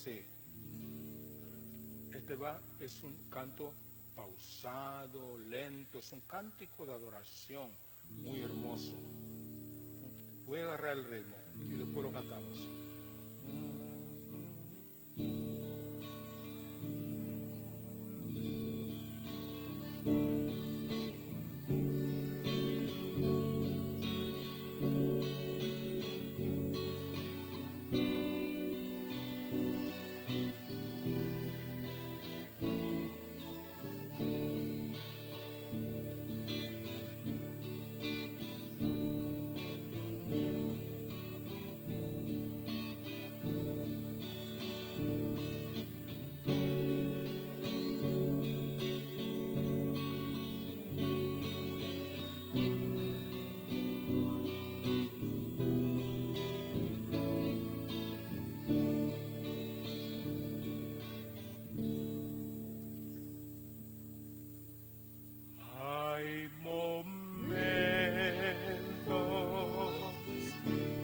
C. Es un canto pausado, lento, es un cántico de adoración muy hermoso. Voy a agarrar el ritmo y después lo cantamos.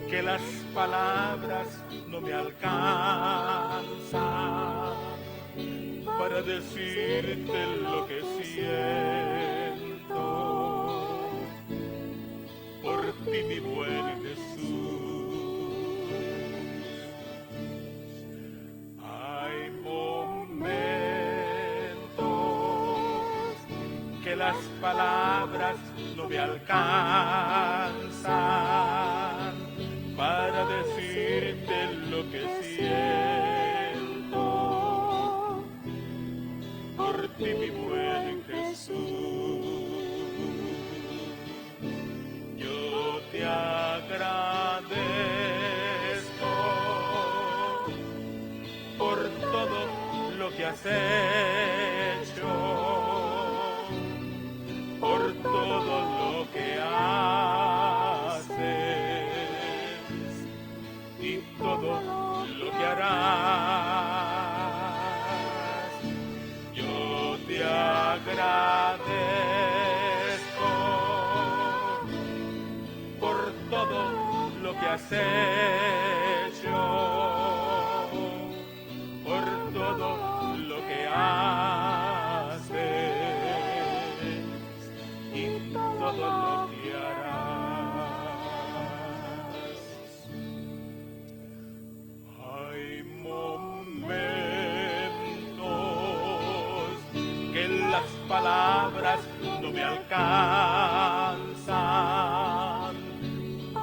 Que las palabras no me alcanzan para decirte lo que siento por ti, mi buen Jesús. Hay momentos que las palabras no me alcanzan para decirte lo que siento por ti, mi buen Jesús. Yo te agradezco por todo lo que has hecho, por todo lo que haces y todo lo que harás. Yo te agradezco por todo lo que has hecho, por todo lo que haces y todo lo que harás. Hay momentos que las palabras no me alcanzan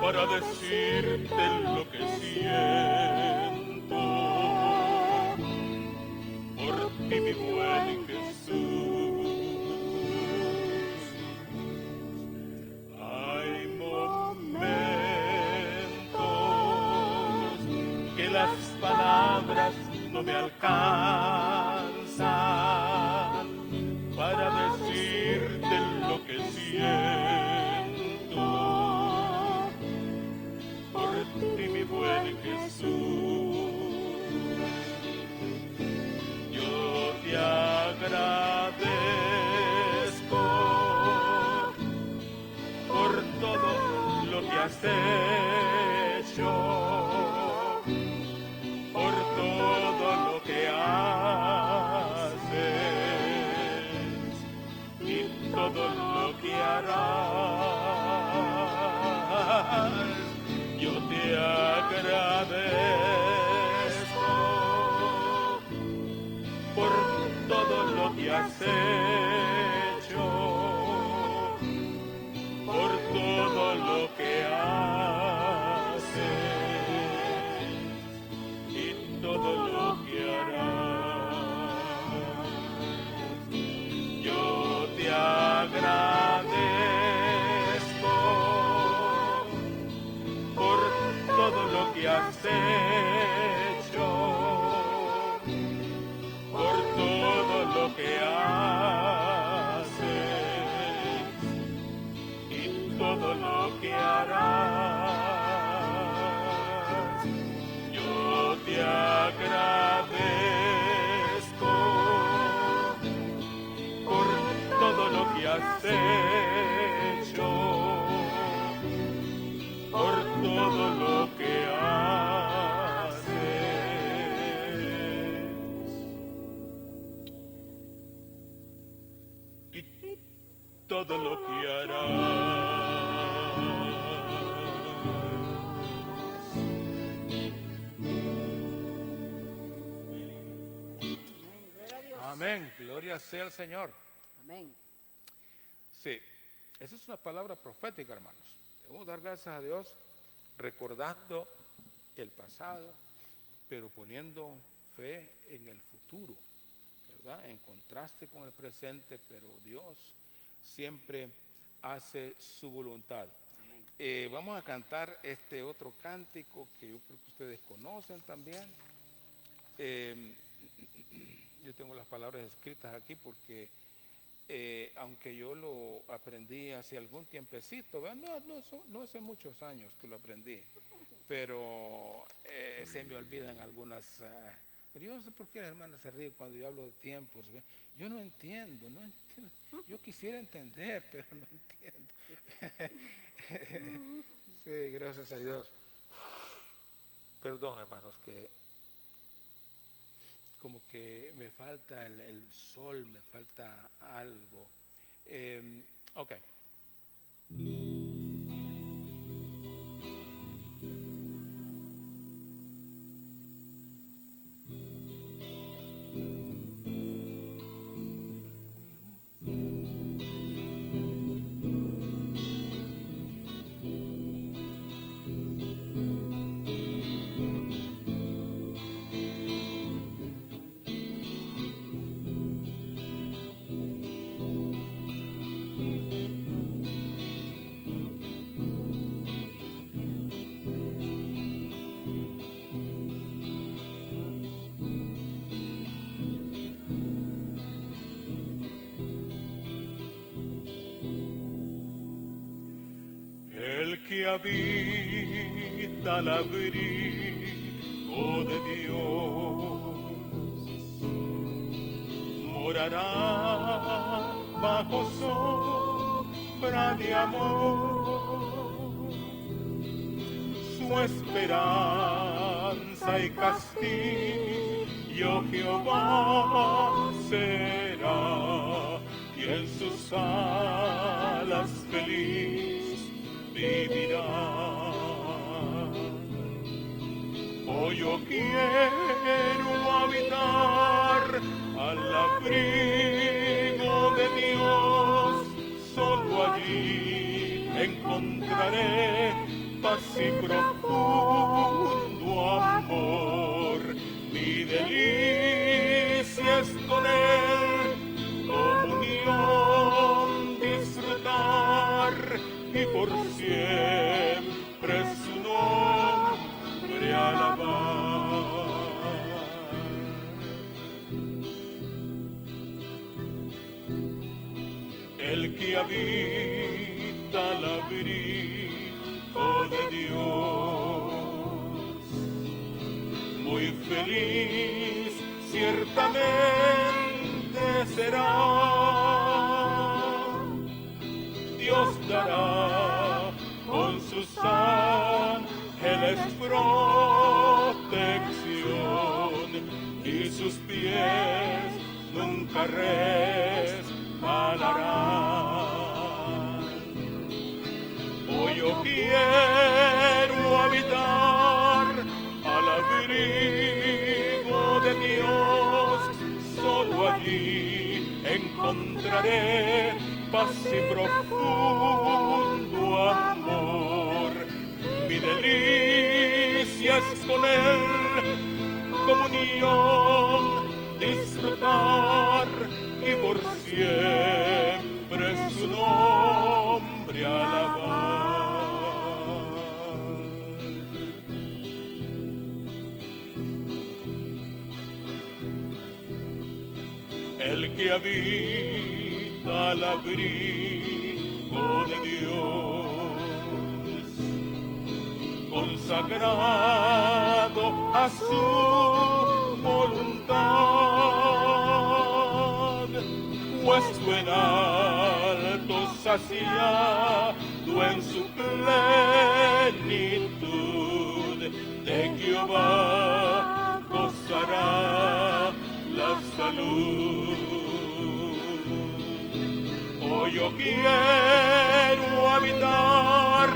para decirte lo que siento por ti, mi buen Jesús. Hay momentos que las palabras no me alcanzan para decirte lo que siento por ti, mi buen Jesús. Yo te agradezco por todo lo que has hecho, por todo lo que haces y todo lo que harás. Yo te agradezco por todo lo que has hecho, por todo lo que haces y todo lo que harás. Yo te agradezco por todo lo que has hecho, por todo lo que haces y todo lo que harás. Yo te agradezco por todo lo que has hecho, por todo lo que haces Amén. Gloria sea al Señor. Amén. Sí, esa es una palabra profética, hermanos. Debemos dar gracias a Dios recordando el pasado, pero poniendo fe en el futuro, ¿verdad? En contraste con el presente, pero Dios siempre hace su voluntad. Vamos a cantar este otro cántico que yo creo que ustedes conocen también. Yo tengo las palabras escritas aquí porque aunque yo lo aprendí hace algún tiempecito, no hace muchos años que lo aprendí, pero se me olvidan algunas. Pero yo no sé por qué las hermanas se ríen cuando yo hablo de tiempos. Yo no entiendo. Yo quisiera entender, pero no entiendo. Sí, gracias a Dios. Perdón, hermanos, que como que me falta el sol, me falta algo. Ok. El que habita al abrigo de Dios morará bajo sombra de amor. Su esperanza y castillo Jehová será, y en sus alas feliz vivirá. Oh, yo quiero habitar al abrigo de Dios, solo allí encontraré paz y profundo amor. Mi delicia es con él, comunión disfrutar y por siempre su nombre alabar. El que habita al abrigo de Dios, muy feliz ciertamente será. Dios dará con sus ángeles protección y sus pies nunca resbalarán. Hoy yo quiero habitar al abrigo de Dios, solo allí encontraré paz y profundo amor. Mi delicia es con él, comunión disfrutar y por siempre su nombre alabar. El que habita al abrigo de Dios, consagrado a su voluntad, puesto en alto, saciado en su plenitud, de Jehová gozará la salud. Hoy yo quiero habitar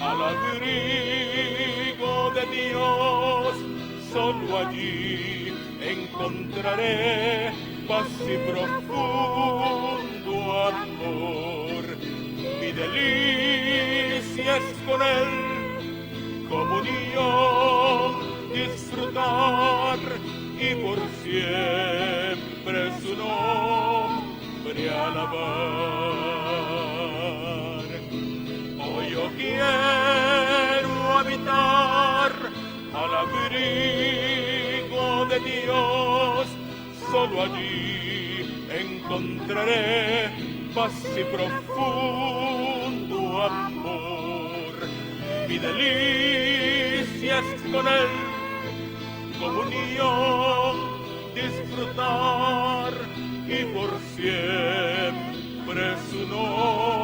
al abrigo de Dios, solo allí encontraré paz y profundo amor. Mi delicia es con él, comunión, disfrutar y por siempre su nombre alabar. Hoy yo quiero habitar al abrigo de Dios, solo allí encontraré paz y profundo amor. Mi delicia es con él, comunión, disfrutar y por siempre su nombre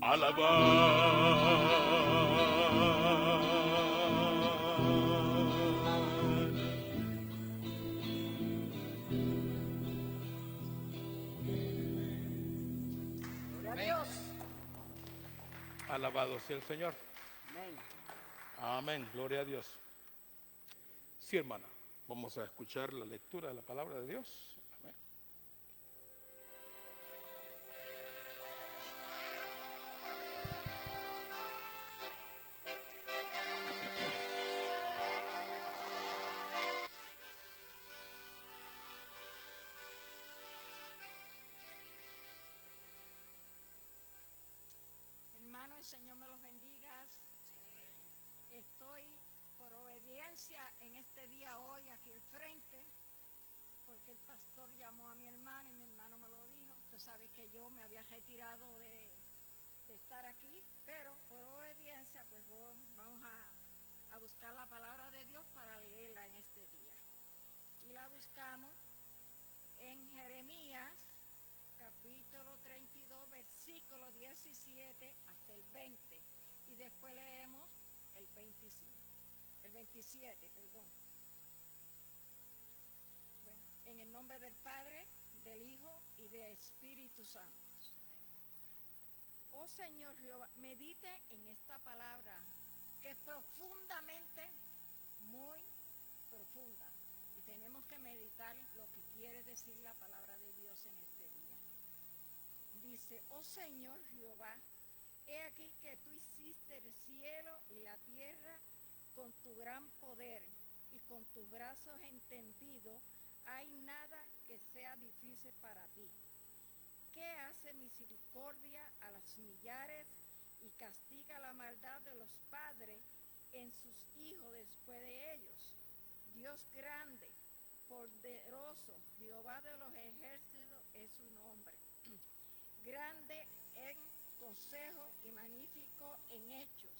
alabar. Alabado sea el Señor. Amén. Amén. Gloria a Dios. Sí, hermana, vamos a escuchar la lectura de la palabra de Dios. Amén. Hermano, el Señor me los bendiga. Estoy por obediencia en este día hoy aquí al frente, porque el pastor llamó a mi hermano y mi hermano me lo dijo. Usted sabe que yo me había retirado de estar aquí, pero por obediencia pues vamos a buscar la palabra de Dios para leerla en este día. Y la buscamos en Jeremías capítulo 32, versículo 17 hasta el 20, y después leemos el 27, perdón. Bueno, en el nombre del Padre, del Hijo y del Espíritu Santo. Oh Señor Jehová, medite en esta palabra que es profundamente, muy profunda, y tenemos que meditar lo que quiere decir la palabra de Dios en este día. Dice: oh Señor Jehová, he aquí que tú hiciste el cielo y la tierra con tu gran poder, y con tus brazos entendidos hay nada que sea difícil para ti. Que hace misericordia a los millares y castiga la maldad de los padres en sus hijos después de ellos. Dios grande, poderoso, Jehová de los ejércitos es su nombre. Grande en consejo y magnífico en hechos,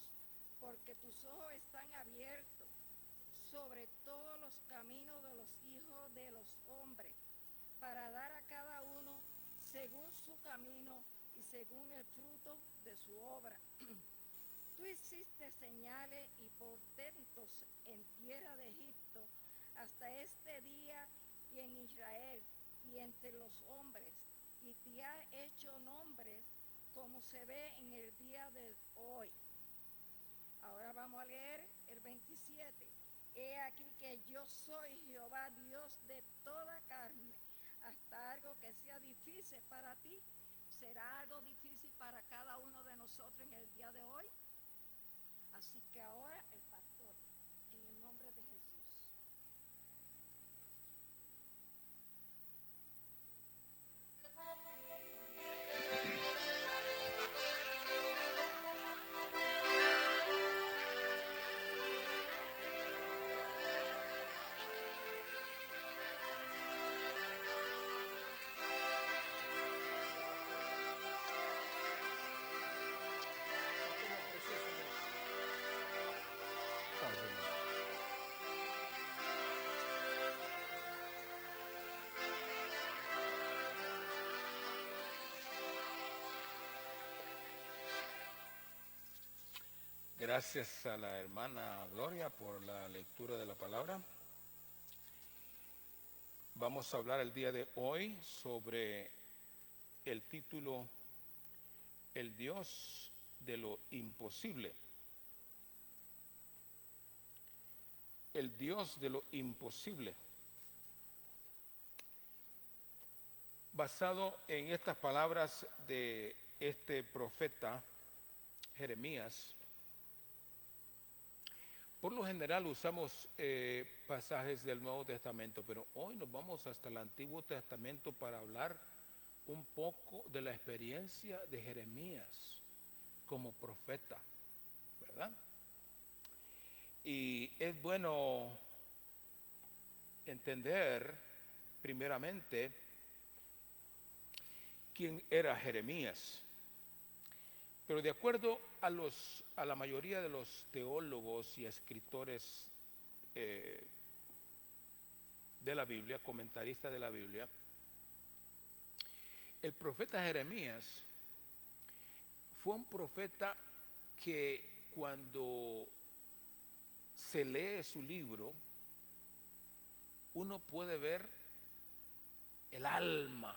porque tus ojos están abiertos sobre todos los caminos de los hijos de los hombres, para dar a cada uno según su camino y según el fruto de su obra. Tú hiciste señales y portentos en tierra de Egipto hasta este día, y en Israel y entre los hombres, y te ha hecho nombres como se ve en el día de hoy. Ahora vamos a leer el 27. He aquí que yo soy Jehová, Dios de toda carne. Hasta algo que sea difícil para ti, será algo difícil para cada uno de nosotros en el día de hoy. Así que ahora el pastor, en el nombre de Jesús. Gracias a la hermana Gloria por la lectura de la palabra. Vamos a hablar el día de hoy sobre el título El Dios de lo imposible. el Dios de lo imposible. Basado en estas palabras de este profeta Jeremías, por lo general usamos pasajes del Nuevo Testamento, pero hoy nos vamos hasta el Antiguo Testamento para hablar un poco de la experiencia de Jeremías como profeta, ¿verdad? Y es bueno entender primeramente quién era Jeremías. Pero de acuerdo a la mayoría de los teólogos y escritores de la Biblia, comentaristas de la Biblia, el profeta Jeremías fue un profeta que cuando se lee su libro, uno puede ver el alma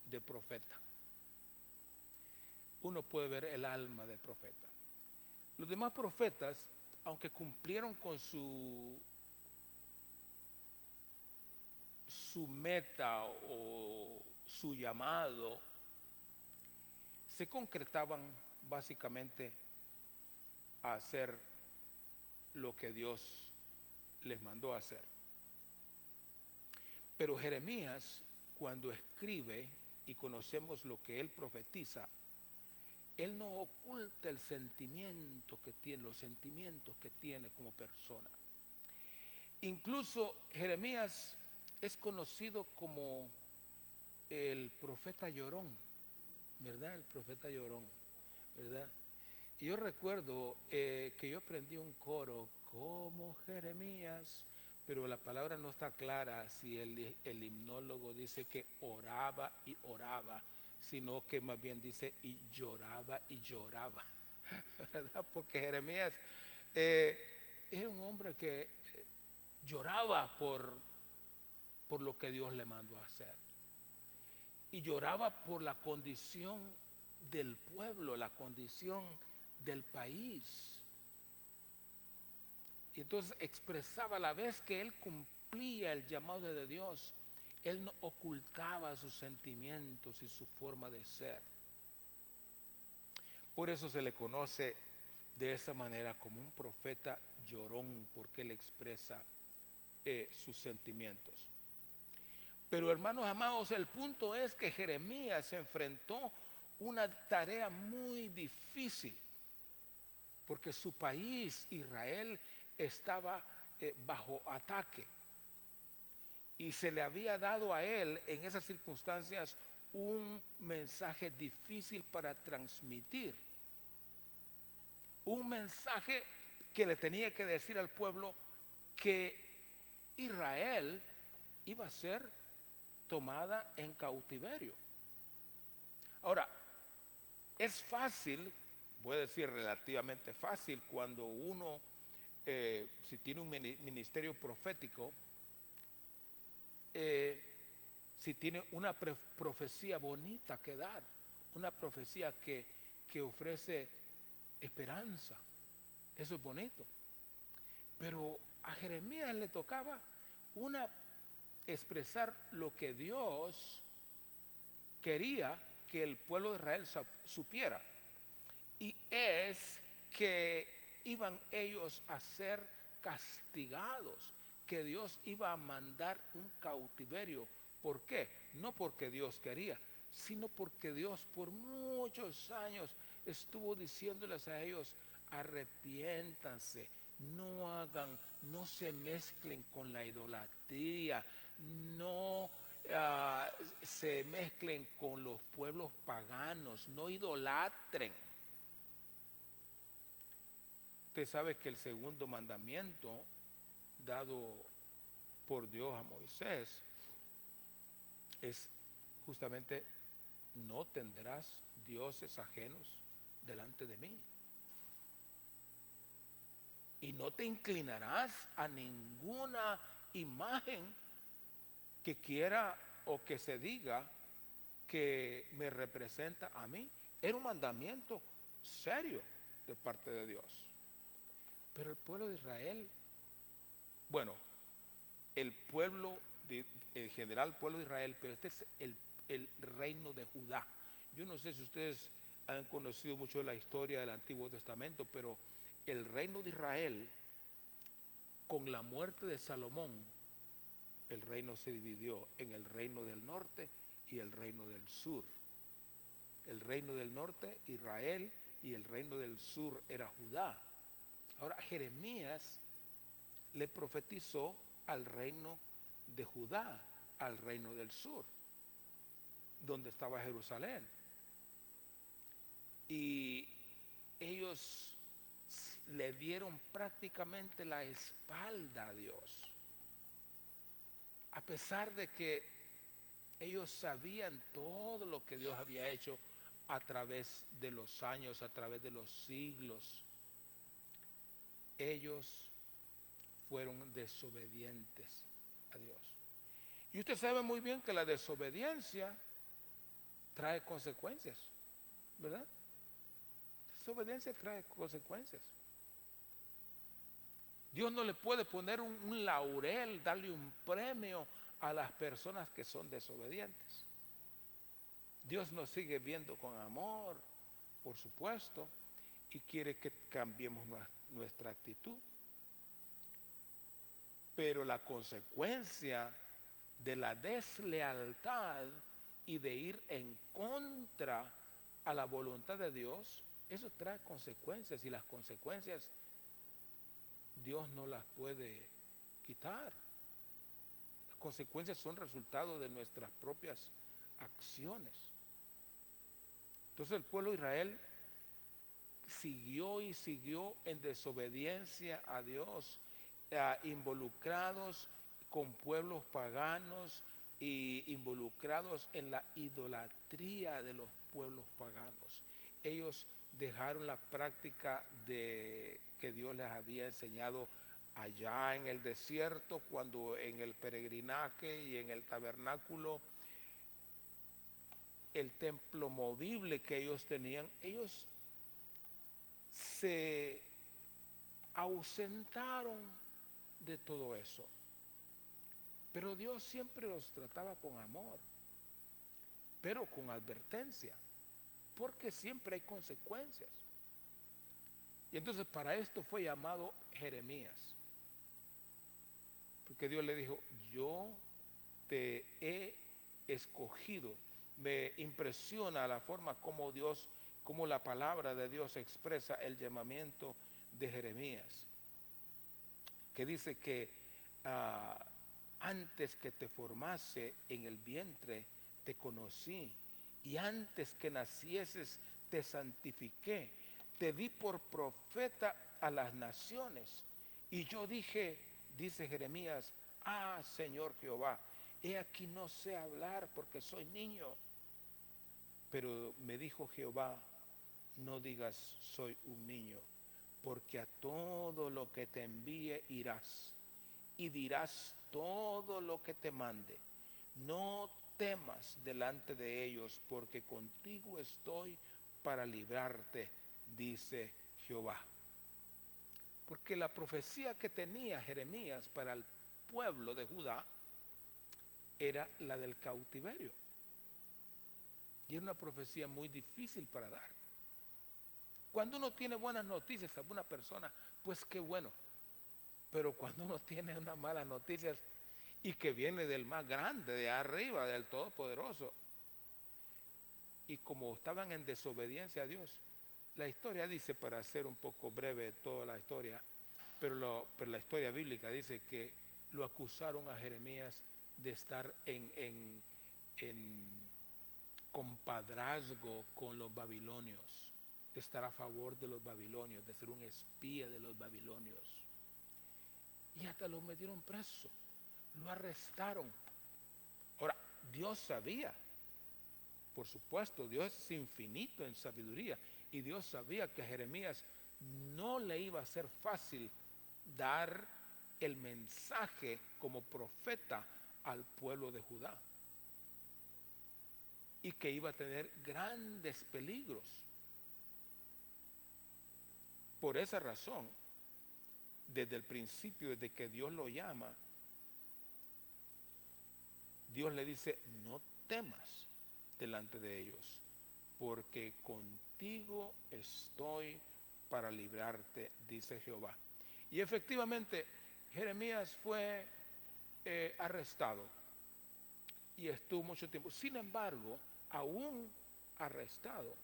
de profeta. Uno puede ver el alma del profeta. Los demás profetas, aunque cumplieron con su meta o su llamado, se concretaban básicamente a hacer lo que Dios les mandó a hacer. Pero Jeremías, cuando escribe y conocemos lo que él profetiza, él no oculta el sentimiento que tiene, los sentimientos que tiene como persona. Incluso Jeremías es conocido como el profeta llorón, ¿verdad? El profeta llorón, ¿verdad? Y yo recuerdo que yo aprendí un coro como Jeremías, pero la palabra no está clara si el himnólogo dice que oraba y oraba, sino que más bien dice y lloraba, ¿verdad? Porque Jeremías era un hombre que lloraba por lo que Dios le mandó a hacer. Y lloraba por la condición del pueblo, la condición del país. Y entonces expresaba, a la vez que él cumplía el llamado de Dios, él no ocultaba sus sentimientos y su forma de ser. Por eso se le conoce de esa manera como un profeta llorón, porque él expresa sus sentimientos. Pero hermanos amados, el punto es que Jeremías se enfrentó una tarea muy difícil, porque su país, Israel, estaba bajo ataque. Y se le había dado a él en esas circunstancias un mensaje difícil para transmitir. Un mensaje que le tenía que decir al pueblo que Israel iba a ser tomada en cautiverio. Ahora, es fácil, voy a decir relativamente fácil, cuando uno, si tiene un ministerio profético, si tiene una profecía bonita que dar, una profecía que ofrece esperanza, eso es bonito. Pero a Jeremías le tocaba expresar lo que Dios quería que el pueblo de Israel supiera, y es que iban ellos a ser castigados, que Dios iba a mandar un cautiverio. ¿Por qué? No porque Dios quería, sino porque Dios por muchos años estuvo diciéndoles a ellos: arrepiéntanse, no se mezclen con la idolatría, no se mezclen con los pueblos paganos, no idolatren. Usted sabe que el segundo mandamiento dado por Dios a Moisés es justamente: no tendrás dioses ajenos delante de mí, y no te inclinarás a ninguna imagen que quiera o que se diga que me representa a mí. Era un mandamiento serio de parte de Dios. Pero el pueblo de Israel bueno, el pueblo, el general pueblo de Israel, pero este es el reino de Judá. Yo no sé si ustedes han conocido mucho de la historia del Antiguo Testamento, pero el reino de Israel, con la muerte de Salomón, el reino se dividió en el reino del norte y el reino del sur. El reino del norte, Israel, y el reino del sur era Judá. Ahora, Jeremías le profetizó al reino de Judá, al reino del sur, donde estaba Jerusalén. Y ellos le dieron prácticamente la espalda a Dios. A pesar de que ellos sabían todo lo que Dios había hecho a través de los años, a través de los siglos, ellos fueron desobedientes a Dios. Y usted sabe muy bien que la desobediencia trae consecuencias, ¿verdad? La desobediencia trae consecuencias. Dios no le puede poner un laurel, darle un premio a las personas que son desobedientes. Dios nos sigue viendo con amor, por supuesto, y quiere que cambiemos nuestra actitud. Pero la consecuencia de la deslealtad y de ir en contra a la voluntad de Dios, eso trae consecuencias, y las consecuencias Dios no las puede quitar. Las consecuencias son resultado de nuestras propias acciones. Entonces el pueblo de Israel siguió y siguió en desobediencia a Dios, involucrados con pueblos paganos y involucrados en la idolatría de los pueblos paganos. Ellos dejaron la práctica de que Dios les había enseñado allá en el desierto, cuando en el peregrinaje y en el tabernáculo, el templo movible que ellos tenían, ellos se ausentaron de todo eso. Pero Dios siempre los trataba con amor, pero con advertencia, porque siempre hay consecuencias. Y entonces para esto fue llamado Jeremías, porque Dios le dijo: yo te he escogido. Me impresiona la forma como Dios, como la palabra de Dios expresa el llamamiento de Jeremías, que dice que antes que te formase en el vientre te conocí, y antes que nacieses te santifiqué, te di por profeta a las naciones. Y yo dije, dice Jeremías: Señor Jehová, he aquí no sé hablar porque soy niño. Pero me dijo Jehová: no digas soy un niño, porque a todo lo que te envíe irás, y dirás todo lo que te mande. No temas delante de ellos, porque contigo estoy para librarte, dice Jehová. Porque la profecía que tenía Jeremías para el pueblo de Judá era la del cautiverio. Y es una profecía muy difícil para dar. Cuando uno tiene buenas noticias a alguna persona, pues qué bueno. Pero cuando uno tiene unas malas noticias y que viene del más grande, de arriba, del Todopoderoso, y como estaban en desobediencia a Dios, la historia dice, para hacer un poco breve toda la historia, pero la historia bíblica dice que lo acusaron a Jeremías de estar en compadrazgo con los babilonios, de estar a favor de los babilonios, de ser un espía de los babilonios. Y hasta lo metieron preso, lo arrestaron. Ahora, Dios sabía, por supuesto, Dios es infinito en sabiduría, y Dios sabía que a Jeremías no le iba a ser fácil dar el mensaje como profeta al pueblo de Judá, y que iba a tener grandes peligros. Por esa razón, desde el principio, desde que Dios lo llama, Dios le dice, no temas delante de ellos, porque contigo estoy para librarte, dice Jehová. Y efectivamente, Jeremías fue arrestado y estuvo mucho tiempo. Sin embargo, aún arrestado,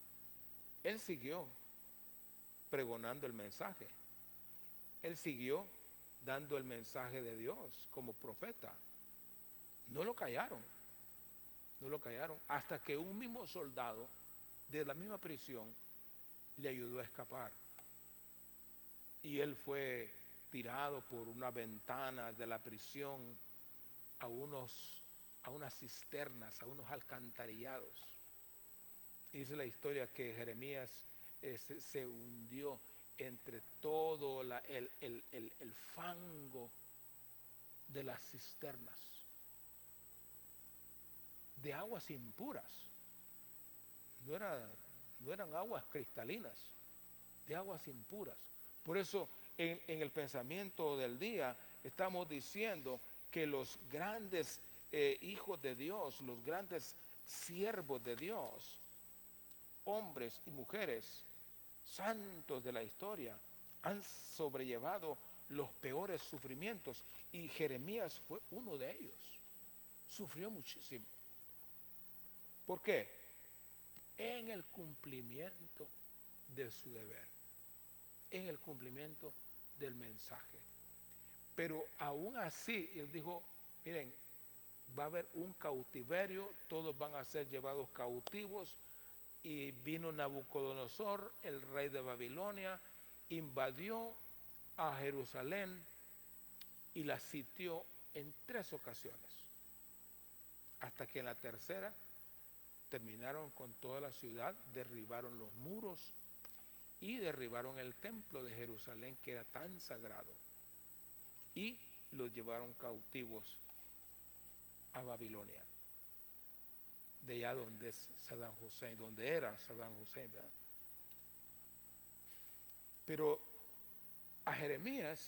él siguió pregonando el mensaje. Él siguió dando el mensaje de Dios como profeta. No lo callaron, no lo callaron, hasta que un mismo soldado de la misma prisión le ayudó a escapar. Y él fue tirado por una ventana de la prisión a unas cisternas, a unos alcantarillados. Y dice la historia que Jeremías se hundió entre todo el fango de las cisternas, de aguas impuras. No eran aguas cristalinas, de aguas impuras. Por eso en el pensamiento del día estamos diciendo que los grandes hijos de Dios, los grandes siervos de Dios, hombres y mujeres santos de la historia, han sobrellevado los peores sufrimientos, y Jeremías fue uno de ellos. Sufrió muchísimo. ¿Por qué? En el cumplimiento de su deber, en el cumplimiento del mensaje. Pero aún así, él dijo, miren, va a haber un cautiverio, todos van a ser llevados cautivos. Y vino Nabucodonosor, el rey de Babilonia, invadió a Jerusalén y la sitió en 3 ocasiones, hasta que en la tercera terminaron con toda la ciudad, derribaron los muros y derribaron el templo de Jerusalén, que era tan sagrado, y los llevaron cautivos a Babilonia, de allá donde es Saddam Hussein, donde era Saddam Hussein, ¿verdad? Pero a Jeremías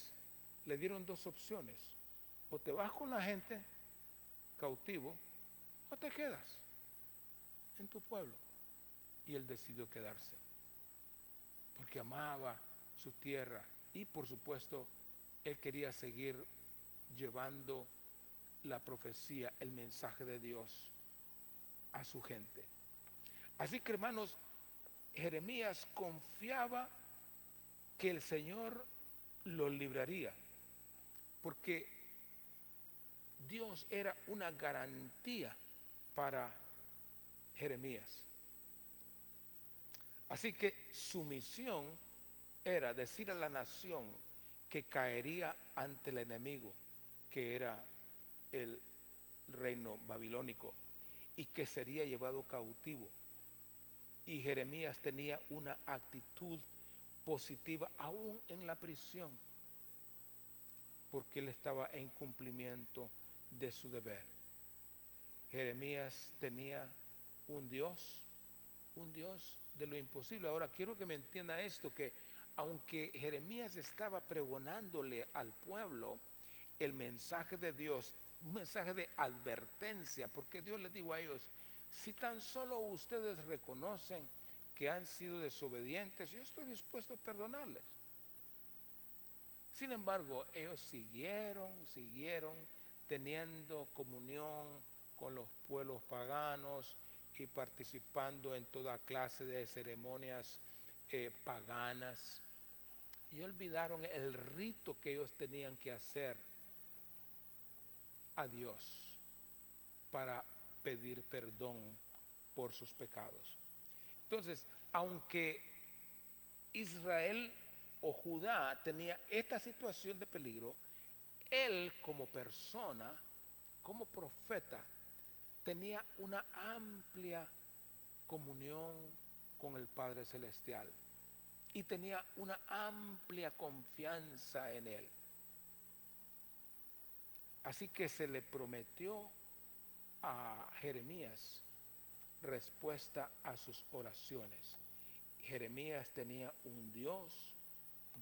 le dieron 2 opciones: o te vas con la gente cautivo, o te quedas en tu pueblo. Y él decidió quedarse, porque amaba su tierra y por supuesto él quería seguir llevando la profecía, el mensaje de Dios a su gente. Así que, hermanos, Jeremías confiaba que el Señor lo libraría, porque Dios era una garantía para Jeremías. Así que su misión era decir a la nación que caería ante el enemigo, que era el reino babilónico, y que sería llevado cautivo. Y Jeremías tenía una actitud positiva aún en la prisión, porque él estaba en cumplimiento de su deber. Jeremías tenía un Dios de lo imposible. Ahora quiero que me entienda esto, que aunque Jeremías estaba pregonándole al pueblo el mensaje de Dios, un mensaje de advertencia, porque Dios les dijo a ellos: si tan solo ustedes reconocen que han sido desobedientes, yo estoy dispuesto a perdonarles. Sin embargo, ellos siguieron teniendo comunión con los pueblos paganos y participando en toda clase de ceremonias paganas, y olvidaron el rito que ellos tenían que hacer a Dios para pedir perdón por sus pecados. Entonces, aunque Israel o Judá tenía esta situación de peligro, él como persona, como profeta, tenía una amplia comunión con el Padre Celestial y tenía una amplia confianza en él. Así que se le prometió a Jeremías respuesta a sus oraciones. Jeremías tenía un Dios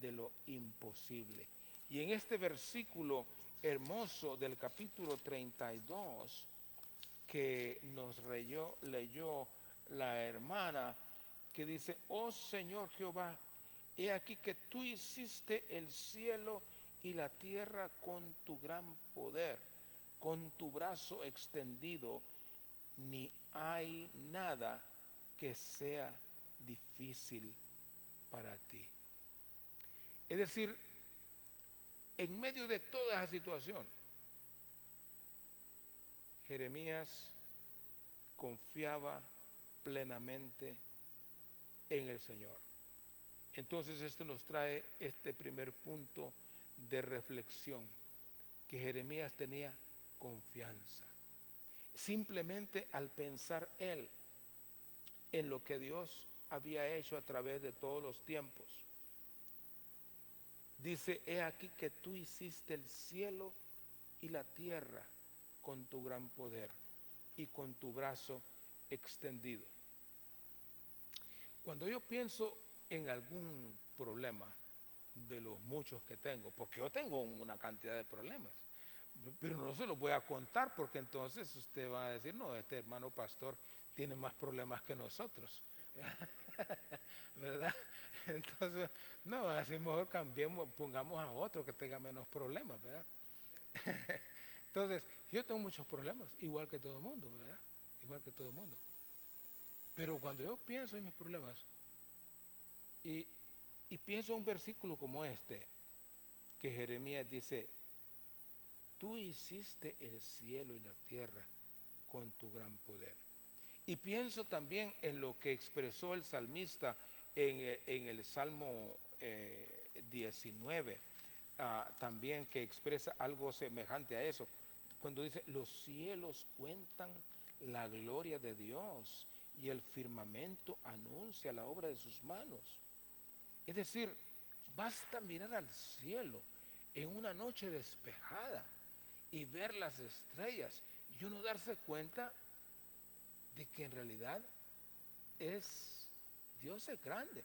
de lo imposible. Y en este versículo hermoso del capítulo 32 que nos leyó la hermana, que dice: oh Señor Jehová, he aquí que tú hiciste el cielo y la tierra con tu gran poder, con tu brazo extendido, ni hay nada que sea difícil para ti. Es decir, en medio de toda esa situación, Jeremías confiaba plenamente en el Señor. Entonces esto nos trae este primer punto de reflexión, que Jeremías tenía confianza. Simplemente al pensar él en lo que Dios había hecho a través de todos los tiempos. Dice: he aquí que tú hiciste el cielo y la tierra con tu gran poder y con tu brazo extendido. Cuando yo pienso en algún problema de los muchos que tengo, porque yo tengo una cantidad de problemas, pero no se los voy a contar, porque entonces usted va a decir: no, este hermano pastor tiene más problemas que nosotros. ¿Verdad? Entonces, no, así mejor cambiemos, pongamos a otro que tenga menos problemas, ¿verdad? Entonces, yo tengo muchos problemas, igual que todo el mundo, ¿verdad? Igual que todo el mundo. Pero cuando yo pienso en mis problemas y pienso en un versículo como este, que Jeremías dice: tú hiciste el cielo y la tierra con tu gran poder. Y pienso también en lo que expresó el salmista en el Salmo 19, también, que expresa algo semejante a eso, cuando dice: los cielos cuentan la gloria de Dios y el firmamento anuncia la obra de sus manos. Es decir, basta mirar al cielo en una noche despejada y ver las estrellas y uno darse cuenta de que en realidad Dios es grande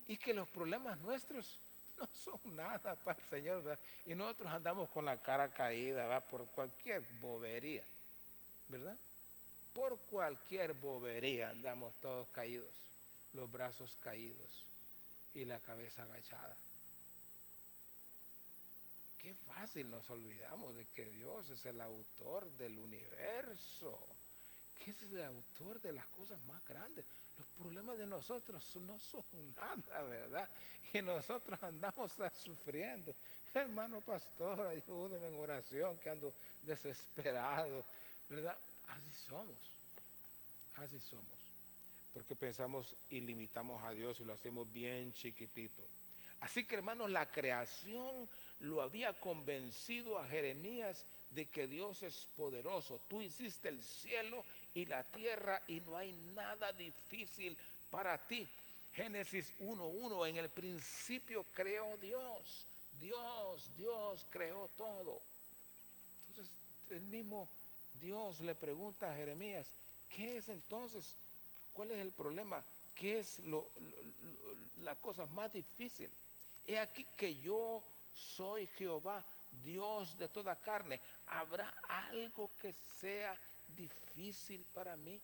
y que los problemas nuestros no son nada para el Señor, ¿verdad? Y nosotros andamos con la cara caída, ¿verdad? Por cualquier bobería, ¿verdad? Por cualquier bobería andamos todos caídos, los brazos caídos y la cabeza agachada. Qué fácil nos olvidamos de que Dios es el autor del universo, que es el autor de las cosas más grandes. Los problemas de nosotros no son nada, ¿verdad? Y nosotros andamos sufriendo. Hermano pastor, ayúdeme en oración, que ando desesperado, ¿verdad? Así somos. Porque pensamos y limitamos a Dios y lo hacemos bien chiquitito. Así que, hermanos, la creación lo había convencido a Jeremías de que Dios es poderoso. Tú hiciste el cielo y la tierra y no hay nada difícil para ti. Génesis 1:1: en el principio creó Dios. Dios creó todo. Entonces, el mismo Dios le pregunta a Jeremías: ¿qué es entonces? ¿Cuál es el problema? ¿Qué es la cosa más difícil? He aquí que yo soy Jehová, Dios de toda carne. ¿Habrá algo que sea difícil para mí?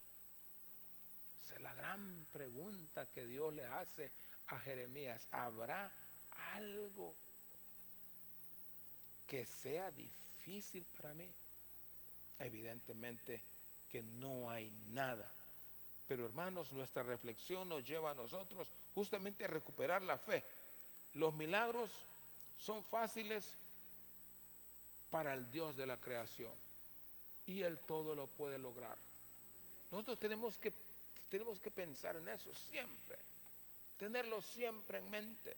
Esa es la gran pregunta que Dios le hace a Jeremías. ¿Habrá algo que sea difícil para mí? Evidentemente que no hay nada. Pero, hermanos, nuestra reflexión nos lleva a nosotros justamente a recuperar la fe. Los milagros son fáciles para el Dios de la creación y Él todo lo puede lograr. Nosotros tenemos que pensar en eso siempre, tenerlo siempre en mente.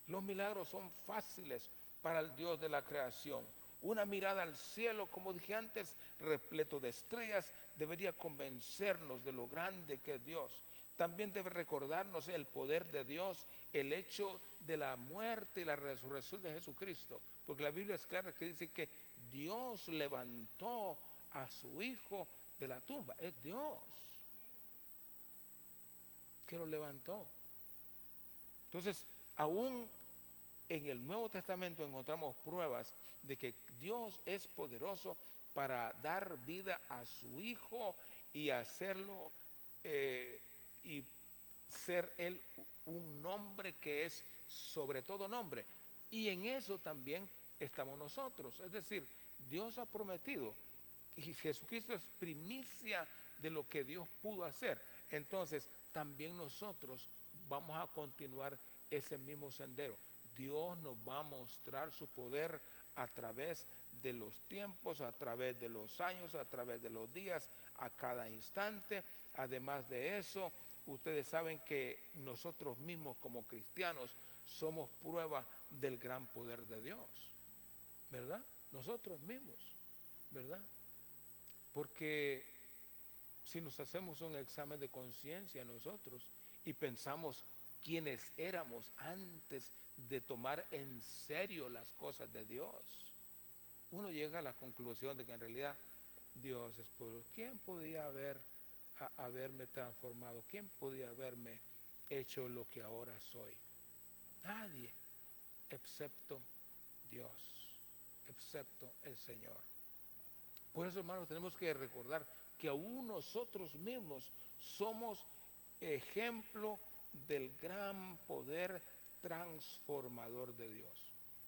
Los milagros son fáciles para el Dios de la creación. Una mirada al cielo, como dije antes, repleto de estrellas, debería convencernos de lo grande que es Dios. También debe recordarnos el poder de Dios, el hecho de la muerte y la resurrección de Jesucristo. Porque la Biblia es clara que dice que Dios levantó a su Hijo de la tumba. Es Dios que lo levantó. Entonces, aún en el Nuevo Testamento encontramos pruebas de que Dios es poderoso para dar vida a su Hijo y hacerlo y ser Él un nombre que es sobre todo nombre. Y en eso también estamos nosotros. Es decir, Dios ha prometido y Jesucristo es primicia de lo que Dios pudo hacer. Entonces, también nosotros vamos a continuar ese mismo sendero. Dios nos va a mostrar su poder a través de los tiempos, a través de los años, a través de los días, a cada instante. Además de eso, ustedes saben que nosotros mismos como cristianos somos prueba del gran poder de Dios, ¿verdad? Nosotros mismos, ¿verdad? Porque si nos hacemos un examen de conciencia nosotros y pensamos quiénes éramos antes de tomar en serio las cosas de Dios, uno llega a la conclusión de que en realidad Dios es poderoso. ¿Quién podía haberme transformado? ¿Quién podía haberme hecho lo que ahora soy? Nadie, excepto Dios, excepto el Señor. Por eso, hermanos, tenemos que recordar que aún nosotros mismos somos ejemplo del gran poder transformador de Dios.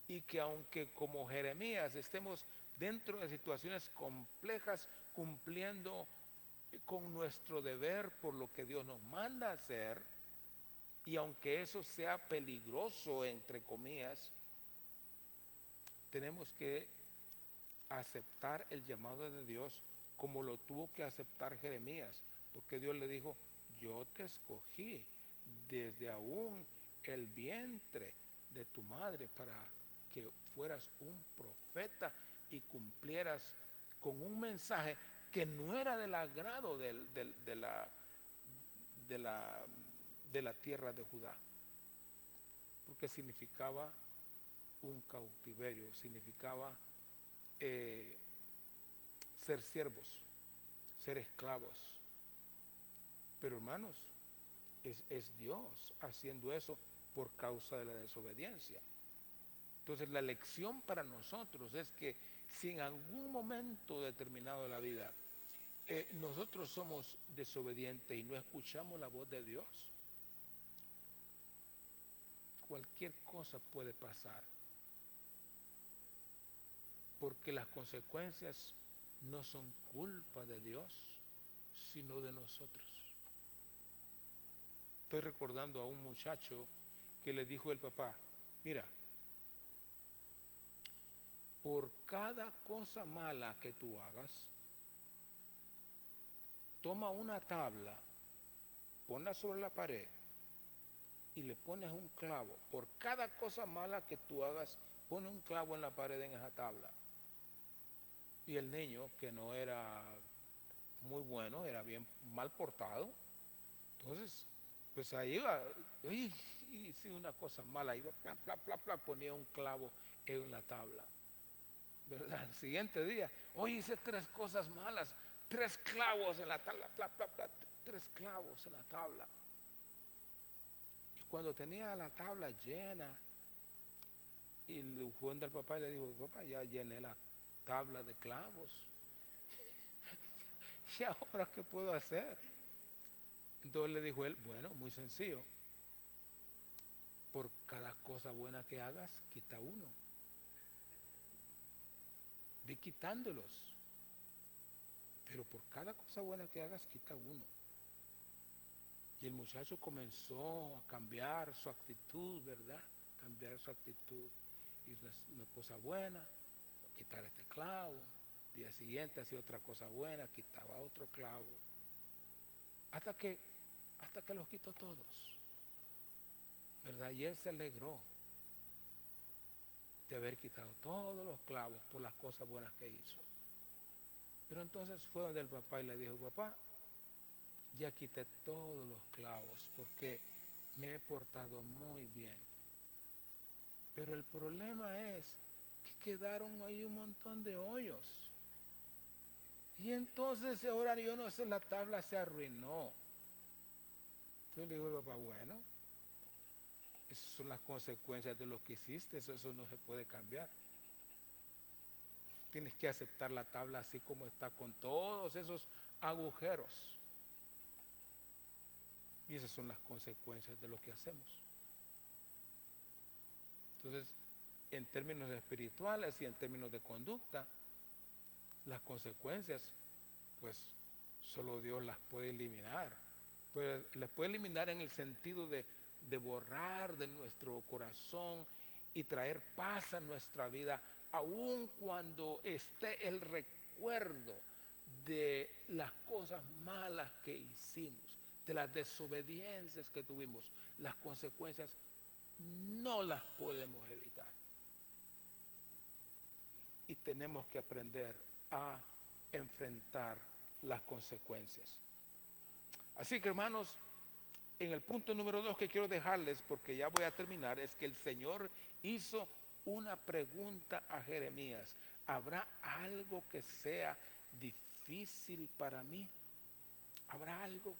Y que aunque como Jeremías estemos dentro de situaciones complejas, cumpliendo con nuestro deber por lo que Dios nos manda a hacer, y aunque eso sea peligroso, entre comillas, tenemos que aceptar el llamado de Dios como lo tuvo que aceptar Jeremías, porque Dios le dijo: yo te escogí desde aún el vientre de tu madre para que fueras un profeta y cumplieras con un mensaje que no era del agrado de la tierra de Judá, porque significaba un cautiverio, significaba ser siervos, ser esclavos. Pero hermanos, es Dios haciendo eso por causa de la desobediencia. Entonces la lección para nosotros es que si en algún momento determinado de la vida nosotros somos desobedientes y no escuchamos la voz de Dios, cualquier cosa puede pasar, porque las consecuencias no son culpa de Dios, sino de nosotros. Estoy recordando a un muchacho que le dijo el papá: mira, por cada cosa mala que tú hagas, toma una tabla, ponla sobre la pared y le pones un clavo. Por cada cosa mala que tú hagas, pone un clavo en la pared en esa tabla. Y el niño, que no era muy bueno, era bien mal portado, entonces pues ahí iba, y hice una cosa mala, iba, ponía un clavo en la tabla, ¿verdad? El siguiente día, hoy hice 3 cosas malas, 3 clavos en la tabla, 3 clavos en la tabla. Y cuando tenía la tabla llena, y el joven del papá le dijo: papá, ya llené la tabla de clavos, ¿y ahora qué puedo hacer? Entonces le dijo él: bueno, muy sencillo, por cada cosa buena que hagas, quita uno. Ve quitándolos, pero por cada cosa buena que hagas, quita uno. Y el muchacho comenzó a cambiar su actitud, ¿verdad? Cambiar su actitud. Y una cosa buena, quitar este clavo. Día siguiente hacía otra cosa buena, quitaba otro clavo. Hasta que los quitó todos, ¿verdad? Y él se alegró de haber quitado todos los clavos por las cosas buenas que hizo. Pero entonces fue donde el papá y le dijo: papá, ya quité todos los clavos porque me he portado muy bien. Pero el problema es que quedaron ahí un montón de hoyos. Y entonces ahora yo no sé, la tabla se arruinó. Entonces le digo al papá: bueno, Esas son las consecuencias de lo que hiciste, eso no se puede cambiar. Tienes que aceptar la tabla así como está, con todos esos agujeros. Y esas son las consecuencias de lo que hacemos. Entonces, en términos espirituales y en términos de conducta, las consecuencias, pues, solo Dios las puede eliminar. Pues, las puede eliminar en el sentido de borrar de nuestro corazón y traer paz a nuestra vida, aun cuando esté el recuerdo de las cosas malas que hicimos, de las desobediencias que tuvimos. Las consecuencias no las podemos evitar. Y tenemos que aprender a enfrentar las consecuencias. Así que, hermanos, en el punto número 2 que quiero dejarles, porque ya voy a terminar, es que el Señor hizo una pregunta a Jeremías. ¿Habrá algo que sea difícil para mí? ¿Habrá algo?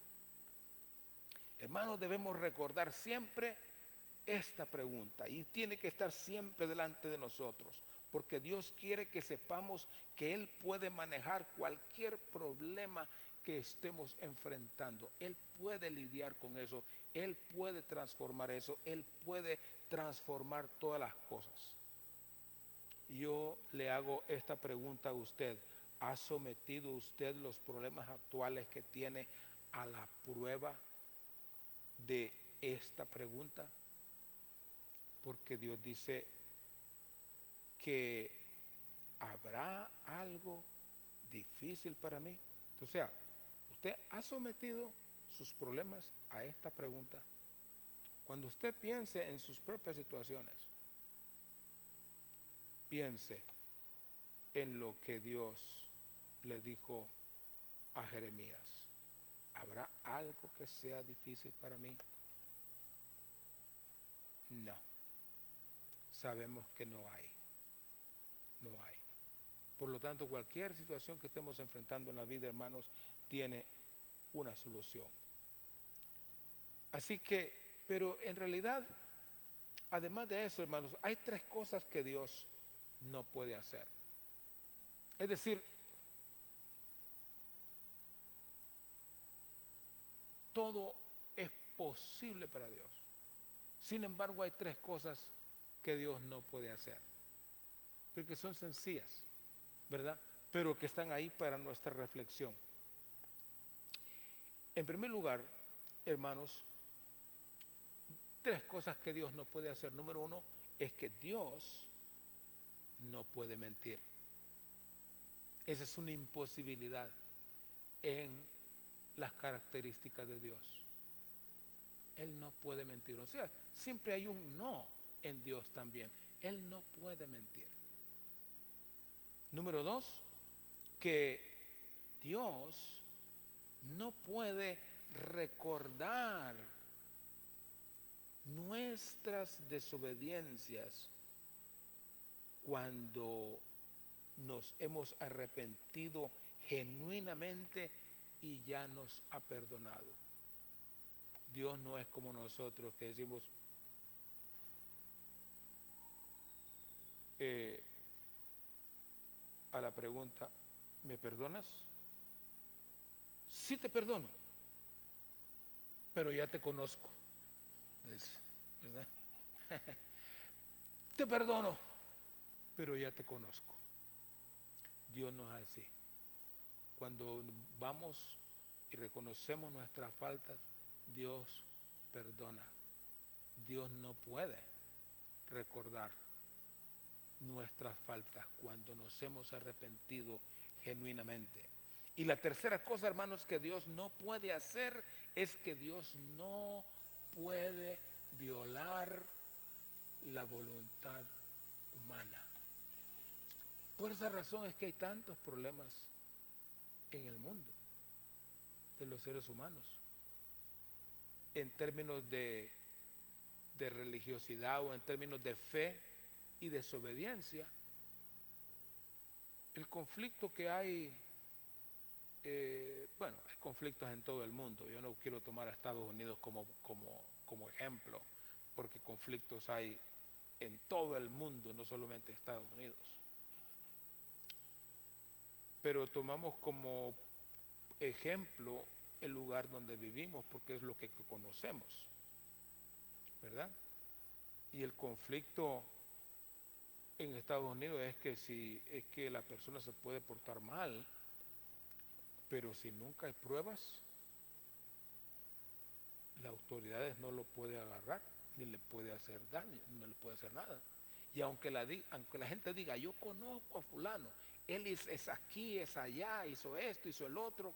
Hermanos, debemos recordar siempre esta pregunta y tiene que estar siempre delante de nosotros, porque Dios quiere que sepamos que Él puede manejar cualquier problema que estemos enfrentando. Él puede lidiar con eso, Él puede transformar eso, Él puede transformar todas las cosas. Yo le hago esta pregunta a usted. ¿Ha sometido usted los problemas actuales que tiene a la prueba de esta pregunta? Porque Dios dice que habrá algo difícil para mí. O sea, usted ha sometido sus problemas a esta pregunta. Cuando usted piense en sus propias situaciones, piense en lo que Dios le dijo a Jeremías. ¿Habrá algo que sea difícil para mí? No. Sabemos que no hay. No hay. Por lo tanto, cualquier situación que estemos enfrentando en la vida, hermanos, tiene una solución. Así que, pero en realidad, además de eso, hermanos, hay 3 cosas que Dios no puede hacer. Es decir, todo es posible para Dios. Sin embargo, hay 3 cosas que Dios no puede hacer, porque son sencillas, ¿verdad? Pero que están ahí para nuestra reflexión. En primer lugar, hermanos, 3 cosas que Dios no puede hacer. Número 1 es que Dios no puede mentir. Esa es una imposibilidad en las características de Dios. Él no puede mentir. O sea, siempre hay un no en Dios también. Él no puede mentir. Número 2, que Dios no puede recordar nuestras desobediencias cuando nos hemos arrepentido genuinamente y ya nos ha perdonado. Dios no es como nosotros que decimos, a la pregunta, ¿me perdonas? Sí te perdono, pero ya te conozco. ¿Verdad? Te perdono, pero ya te conozco. Dios no es así. Cuando vamos y reconocemos nuestras faltas, Dios perdona. Dios no puede recordar nuestras faltas cuando nos hemos arrepentido genuinamente. Y la tercera cosa, hermanos, que Dios no puede hacer es que Dios no puede violar la voluntad humana. Por esa razón es que hay tantos problemas en el mundo de los seres humanos en términos de religiosidad o en términos de fe y desobediencia. El conflicto que hay, bueno, hay conflictos en todo el mundo. Yo no quiero tomar a Estados Unidos como ejemplo, porque conflictos hay en todo el mundo, no solamente en Estados Unidos. Pero tomamos como ejemplo el lugar donde vivimos, porque es lo que conocemos, ¿verdad? Y el conflicto en Estados Unidos es que si es que la persona se puede portar mal, pero si nunca hay pruebas, las autoridades no lo pueden agarrar, ni le puede hacer daño, no le puede hacer nada. Y aunque la gente diga, yo conozco a fulano, él es aquí, es allá, hizo esto, hizo el otro,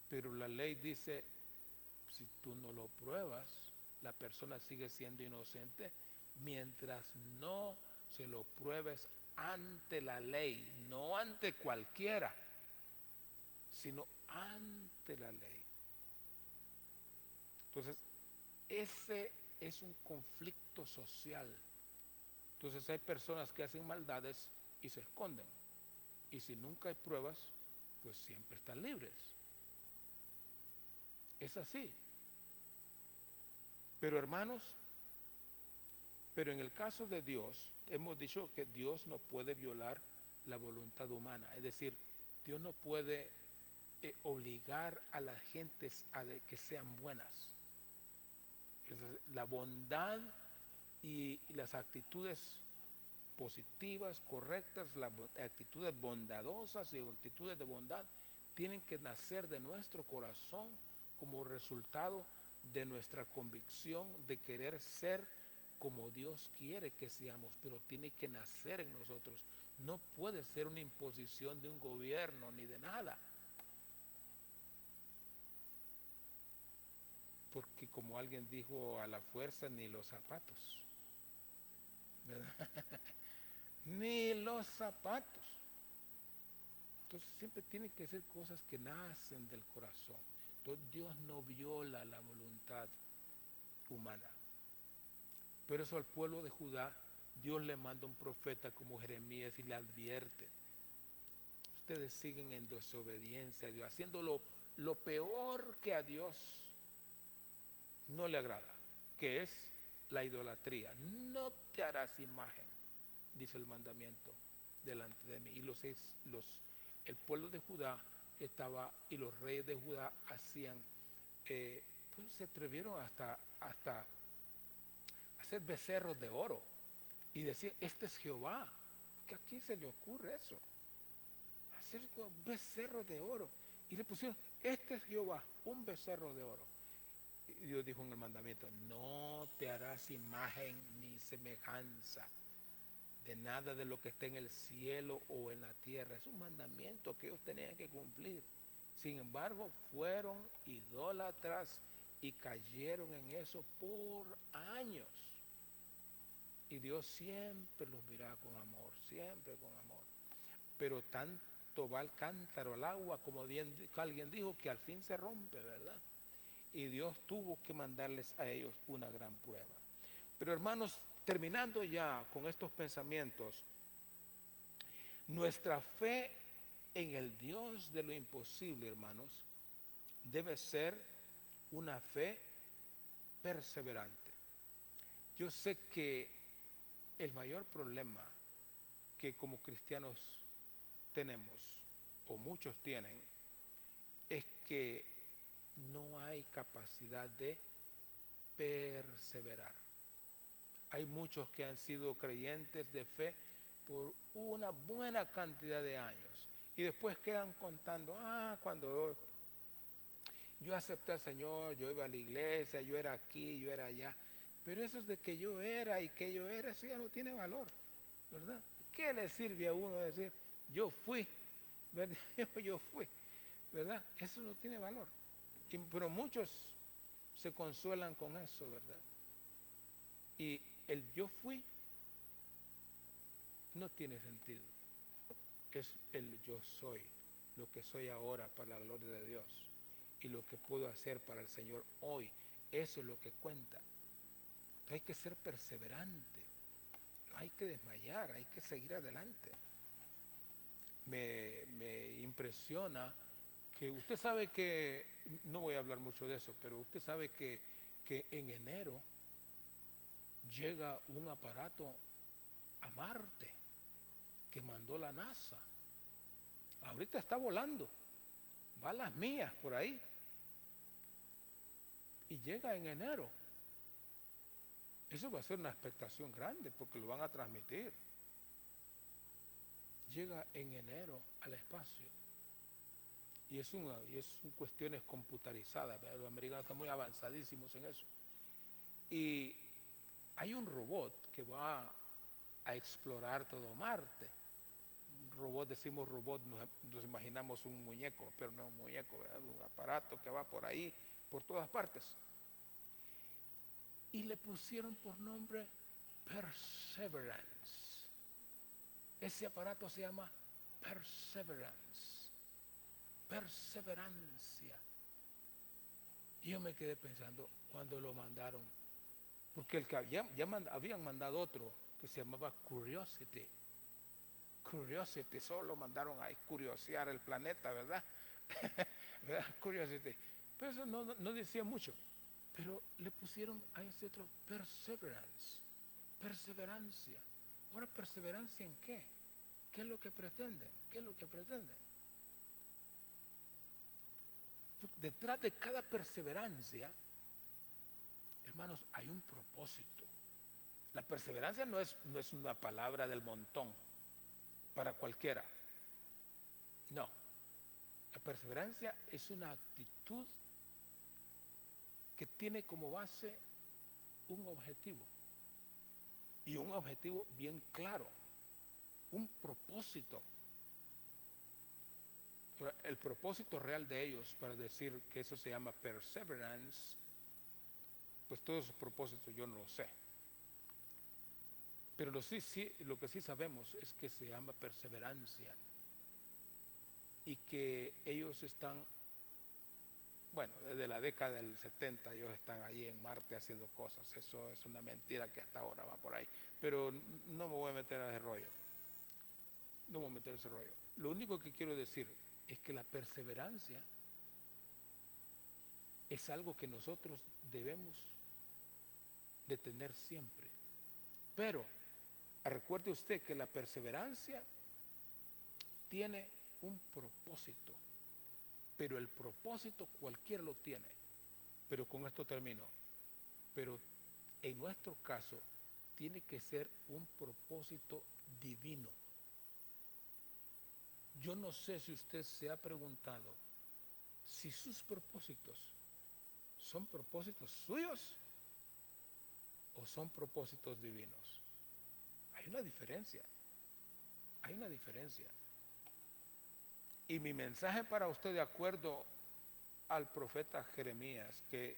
pero la ley dice, si tú no lo pruebas, la persona sigue siendo inocente mientras no se lo pruebes ante la ley, no ante cualquiera, sino ante la ley. Entonces, ese es un conflicto social. Entonces hay personas que hacen maldades y se esconden. Y si nunca hay pruebas, pues siempre están libres. Es así. Pero hermanos, pero en el caso de Dios, hemos dicho que Dios no puede violar la voluntad humana. Es decir, Dios no puede obligar a las gentes a que sean buenas. La bondad y las actitudes positivas, correctas, las actitudes bondadosas y actitudes de bondad tienen que nacer de nuestro corazón como resultado de nuestra convicción de querer ser como Dios quiere que seamos, pero tiene que nacer en nosotros. No puede ser una imposición de un gobierno ni de nada. Porque como alguien dijo, a la fuerza ni los zapatos, ¿verdad? Ni los zapatos. Entonces siempre tienen que ser cosas que nacen del corazón. Entonces Dios no viola la voluntad humana. Pero eso al pueblo de Judá, Dios le manda un profeta como Jeremías y le advierte. Ustedes siguen en desobediencia a Dios, haciendo lo peor que a Dios no le agrada, que es la idolatría. No te harás imagen, dice el mandamiento, delante de mí. Y el pueblo de Judá estaba, y los reyes de Judá hacían, pues se atrevieron hasta hacer becerros de oro y decir, este es Jehová. ¿Que aquí se le ocurre eso? Hacer becerros de oro. Y le pusieron, este es Jehová, un becerro de oro. Y Dios dijo en el mandamiento, no te harás imagen ni semejanza de nada de lo que está en el cielo o en la tierra. Es un mandamiento que ellos tenían que cumplir. Sin embargo, fueron idólatras y cayeron en eso por años. Y Dios siempre los miraba con amor, siempre con amor. Pero tanto va el cántaro al agua, como alguien dijo, que al fin se rompe, ¿verdad? Y Dios tuvo que mandarles a ellos una gran prueba. Pero hermanos, terminando ya con estos pensamientos, nuestra fe en el Dios de lo imposible, hermanos, debe ser una fe perseverante. Yo sé que el mayor problema que como cristianos tenemos, o muchos tienen, es que no hay capacidad de perseverar. Hay muchos que han sido creyentes de fe por una buena cantidad de años y después quedan contando, cuando yo acepté al Señor, yo iba a la iglesia, yo era aquí, yo era allá, pero eso es de que yo era y que yo era, eso ya no tiene valor, ¿verdad? ¿Qué le sirve a uno decir, yo fui, ¿verdad? Yo fui, ¿verdad? Eso no tiene valor. Pero muchos se consuelan con eso, ¿verdad? Y el yo fui no tiene sentido. Es el yo soy, lo que soy ahora para la gloria de Dios y lo que puedo hacer para el Señor hoy. Eso es lo que cuenta. Entonces hay que ser perseverante, no hay que desmayar, hay que seguir adelante. Me impresiona que usted sabe que, no voy a hablar mucho de eso, pero usted sabe que en enero llega un aparato a Marte que mandó la NASA. Ahorita está volando, va a las mías por ahí y llega en enero. Eso va a ser una expectación grande porque lo van a transmitir. Llega en enero al espacio y es cuestiones computarizadas, ¿verdad? Los americanos están muy avanzadísimos en eso. Y hay un robot que va a explorar todo Marte. Un robot, decimos robot, nos imaginamos un muñeco, pero no un muñeco, ¿verdad? Un aparato que va por ahí, por todas partes. Y le pusieron por nombre Perseverance. Ese aparato se llama Perseverance, perseverancia. Y yo me quedé pensando cuando lo mandaron, porque el que habían mandado otro que se llamaba Curiosity. Curiosity, solo mandaron a curiosear el planeta, ¿verdad? ¿Verdad? Curiosity. Pero eso no decía mucho. Pero le pusieron a ese otro Perseverance, perseverancia. Ahora, ¿perseverancia en qué? ¿Qué es lo que pretenden? ¿Qué es lo que pretenden? Detrás de cada perseverancia, hermanos, hay un propósito. La perseverancia no es una palabra del montón para cualquiera. No. La perseverancia es una actitud que tiene como base un objetivo. Y un objetivo bien claro. Un propósito. El propósito real de ellos, para decir que eso se llama perseverance, pues todos esos propósitos yo no lo sé. Pero lo que sí sabemos es que se llama perseverancia. Y que ellos están, bueno, desde la década del 70 ellos están allí en Marte haciendo cosas. Eso es una mentira que hasta ahora va por ahí. Pero no me voy a meter a ese rollo. No me voy a meter a ese rollo. Lo único que quiero decir es que la perseverancia es algo que nosotros debemos de tener siempre. Pero recuerde usted que la perseverancia tiene un propósito, pero el propósito cualquiera lo tiene. Pero con esto termino. Pero en nuestro caso tiene que ser un propósito divino. Yo no sé si usted se ha preguntado si sus propósitos son propósitos suyos o son propósitos divinos. Hay una diferencia. Hay una diferencia. Y mi mensaje para usted, de acuerdo al profeta Jeremías, que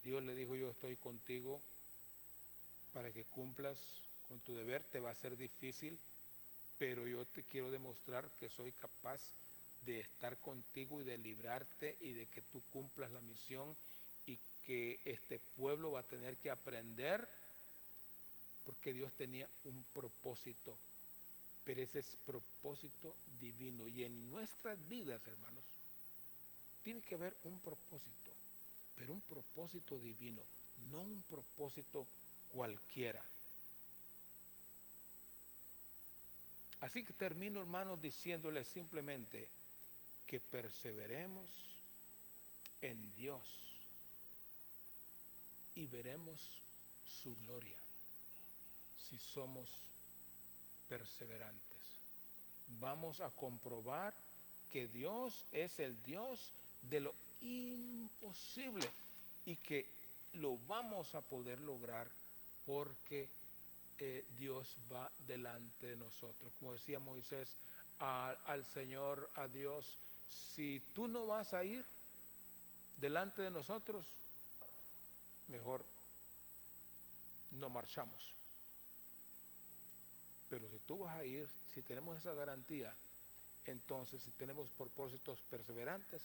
Dios le dijo: yo estoy contigo para que cumplas con tu deber. Te va a ser difícil, pero yo te quiero demostrar que soy capaz de estar contigo y de librarte y de que tú cumplas la misión, y que este pueblo va a tener que aprender, porque Dios tenía un propósito, pero ese es propósito divino. Y en nuestras vidas, hermanos, tiene que haber un propósito, pero un propósito divino, no un propósito cualquiera. Así que termino, hermanos, diciéndoles simplemente que perseveremos en Dios y veremos su gloria si somos perseverantes. Vamos a comprobar que Dios es el Dios de lo imposible y que lo vamos a poder lograr porque Dios va delante de nosotros. Como decía Moisés al Señor, a Dios: si tú no vas a ir delante de nosotros, mejor no marchamos. Pero si tú vas a ir, si tenemos esa garantía, entonces si tenemos propósitos perseverantes,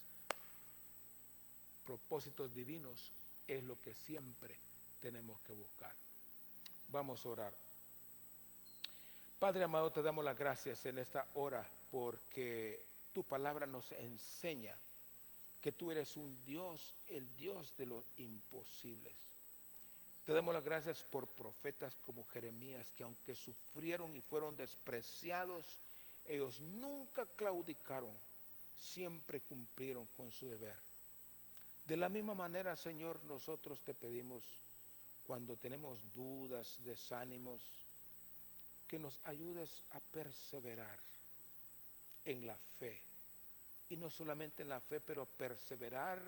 propósitos divinos, es lo que siempre tenemos que buscar. Vamos a orar. Padre amado, te damos las gracias en esta hora porque tu palabra nos enseña que tú eres un Dios, el Dios de los imposibles. Te damos las gracias por profetas como Jeremías, que aunque sufrieron y fueron despreciados, ellos nunca claudicaron, siempre cumplieron con su deber. De la misma manera, Señor, nosotros te pedimos, cuando tenemos dudas, desánimos, que nos ayudes a perseverar en la fe. Y no solamente en la fe, pero perseverar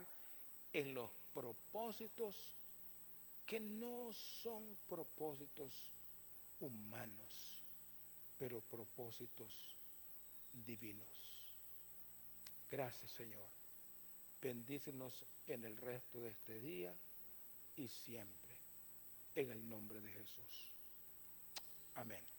en los propósitos que no son propósitos humanos, pero propósitos divinos. Gracias, Señor. Bendícenos en el resto de este día y siempre, en el nombre de Jesús. Amén.